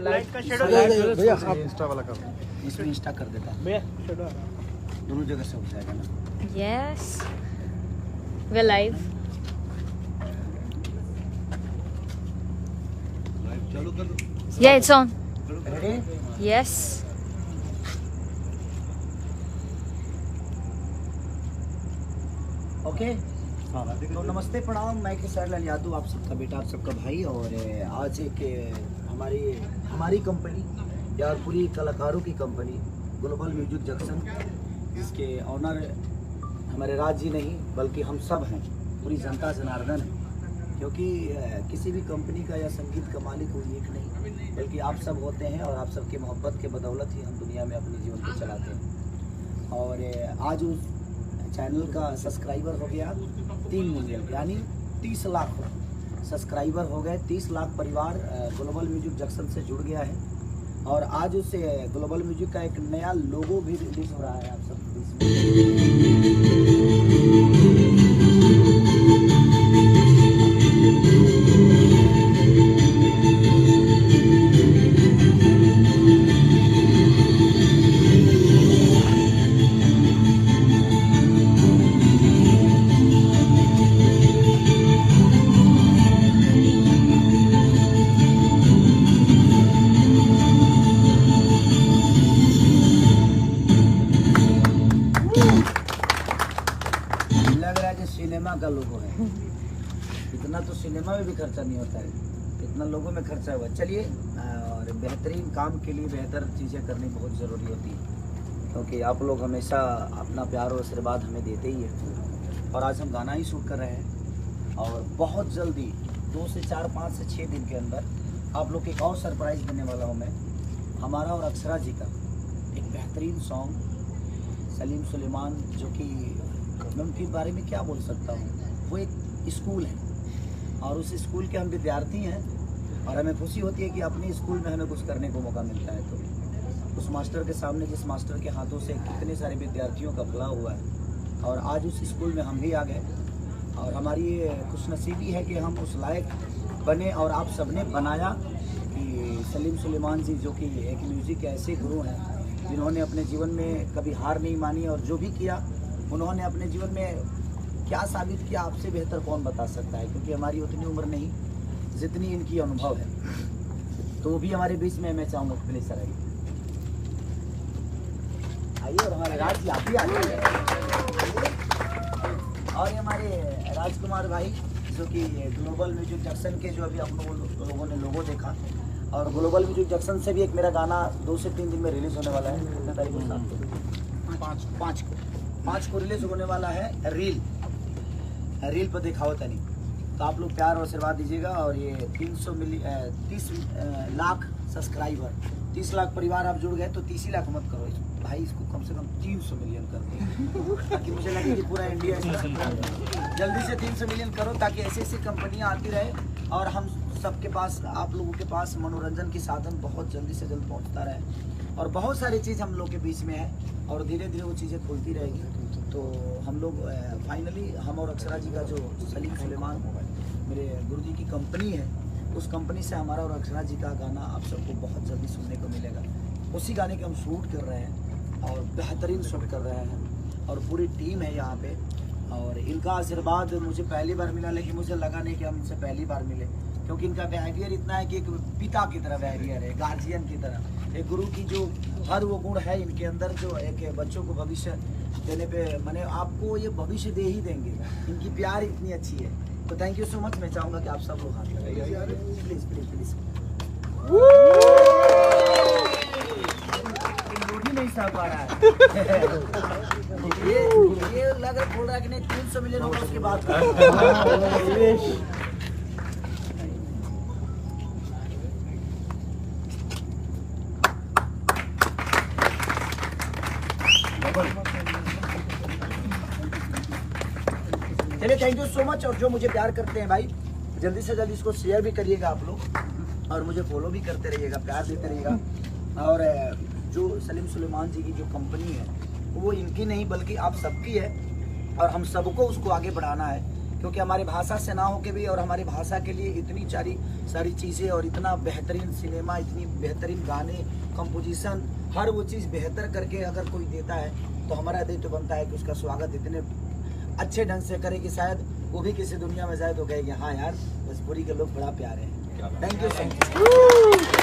Light का shadow भैया आप इंस्टा वाला कर, इसमें इंस्टा कर देता है भैया शेडो दोनों जगह से हो जाएगा ना। Yes. We're live. चालू कर दो। Yeah, it's on. Ready? Yes. Okay तो नमस्ते प्रणाम, मैं किशोर लाल यादव, आप सबका बेटा, आप सबका भाई। और आज एक हमारी कंपनी यार, पूरी कलाकारों की कंपनी ग्लोबल म्यूजिक जंक्शन, जिसके ऑनर हमारे राज जी नहीं बल्कि हम सब हैं, पूरी जनता जनार्दन है। क्योंकि किसी भी कंपनी का या संगीत का मालिक कोई एक नहीं बल्कि आप सब होते हैं, और आप सबकी मोहब्बत के बदौलत ही हम दुनिया में अपने जीवन को चलाते हैं। और आज उस चैनल का सब्सक्राइबर हो गया 3 मिलियन, यानी 30 लाख सब्सक्राइबर हो गए। 30 लाख परिवार ग्लोबल म्यूजिक जंक्शन से जुड़ गया है। और आज उस ग्लोबल म्यूजिक का एक नया लोगो भी रिलीज हो रहा है आप सब सिनेमा का लोगो है। इतना तो सिनेमा में भी खर्चा नहीं होता है, इतना लोगों में खर्चा हुआ। चलिए, और बेहतरीन काम के लिए बेहतर चीज़ें करनी बहुत ज़रूरी होती है, क्योंकि आप लोग हमेशा अपना प्यार और आशीर्वाद हमें देते ही है। और आज हम गाना ही शूट कर रहे हैं, और बहुत जल्दी 2 से 4, 5 से 6 दिन के अंदर आप लोग एक और सरप्राइज़ देने वाला हूँ मैं। हमारा और अक्षरा जी का एक बेहतरीन सॉन्ग, सलीम सुलेमान, जो कि मैं उनके बारे में क्या बोल सकता हूँ। वो एक स्कूल है, और उस स्कूल के हम विद्यार्थी हैं, और हमें खुशी होती है कि अपने स्कूल में हमें कुछ करने को मौका मिलता है। तो उस मास्टर के सामने, जिस मास्टर के हाथों से कितने सारे विद्यार्थियों का भला हुआ है, और आज उस स्कूल में हम भी आ गए। और हमारी खुशनसीबी है कि हम उस लायक बने, और आप सबने बनाया कि सलीम सुलेमान जी, जो कि एक म्यूज़िक के ऐसे गुरु हैं जिन्होंने अपने जीवन में कभी हार नहीं मानी, और जो भी किया उन्होंने अपने जीवन में क्या साबित किया, आपसे बेहतर कौन बता सकता है। क्योंकि हमारी उतनी उम्र नहीं जितनी इनकी अनुभव है। तो वो भी हमारे बीच में, मैं चाहूँगा प्लीज सर आइए, और हमारे राज जी आप भी आइए। और ये हमारे राजकुमार भाई, जो कि ग्लोबल म्यूजिक जंक्शन के, जो अभी आप लोगों ने लोगो देखा, और ग्लोबल म्यूजिक जंक्शन से भी एक मेरा गाना 2 से 3 दिन में रिलीज होने वाला है। कितने तारीख को? 5 को रिलीज होने वाला है। रील पर दिखाओ तनी, तो आप लोग प्यार और आशीर्वाद दीजिएगा। और ये 30 लाख सब्सक्राइबर, 30 लाख परिवार आप जुड़ गए, तो 30 लाख मत करो भाई, इसको कम से कम 300 मिलियन कर दो, ताकि मुझे लगे कि पूरा इंडिया जल्दी से 300 मिलियन करो, ताकि ऐसी ऐसी कंपनियां आती रहे, और हम सबके पास, आप लोगों के पास मनोरंजन की साधन बहुत जल्दी से जल्द पहुंचता रहे। और बहुत सारी चीज़ हम लोग के बीच में है, और धीरे धीरे वो चीज़ें खुलती रहेगी। तो हम लोग फाइनली, हम और अक्षरा जी का जो सलीम सुलेमान मेरे गुरुजी की कंपनी है, उस कंपनी से हमारा और अक्षरा जी का गाना आप सबको बहुत जल्दी सुनने को मिलेगा। उसी गाने के हम शूट कर रहे हैं, और बेहतरीन शूट कर रहे हैं, और पूरी टीम है यहाँ पे। और इनका आशीर्वाद मुझे पहली बार मिला, लेकिन मुझे लगा नहीं कि हम इनसे पहली बार मिले, क्योंकि इनका बिहेवियर इतना है कि एक पिता की तरह बिहेवियर है, गार्जियन की तरह। एक गुरु की जो हर वो गुण है इनके अंदर, जो एक बच्चों को भविष्य देने पे, मैंने आपको ये भविष्य दे ही देंगे। इनकी प्यार इतनी अच्छी है। तो थैंक यू सो मच। मैं चाहूँगा कि आप सब लोग हाथ लगाइए प्लीज़ प्लीज़ प्लीज़। नहीं सह पा रहा है ये लग रहा बोल रहा है कि नहीं 300 मिलियन होगा उसके बाद। चलिए, थैंक यू सो मच। और जो मुझे प्यार करते हैं भाई, जल्दी से जल्दी इसको शेयर भी करिएगा आप लोग, और मुझे फॉलो भी करते रहिएगा, प्यार देते रहिएगा। और जो सलीम सुलेमान जी की जो कंपनी है, वो इनकी नहीं बल्कि आप सबकी है, और हम सबको उसको आगे बढ़ाना है। क्योंकि हमारी भाषा से ना हो के भी और हमारी भाषा के लिए इतनी सारी चीज़ें और इतना बेहतरीन सिनेमा, इतनी बेहतरीन गाने, कंपोजिशन, हर वो चीज़ बेहतर करके अगर कोई देता है तो हमारा दायित्व बनता है कि उसका स्वागत इतने अच्छे ढंग से करे कि शायद वो भी किसी दुनिया में जाए तो कहेंगे हाँ यार भोजपुरी के लोग बड़ा प्यारे हैं। Thank you so much.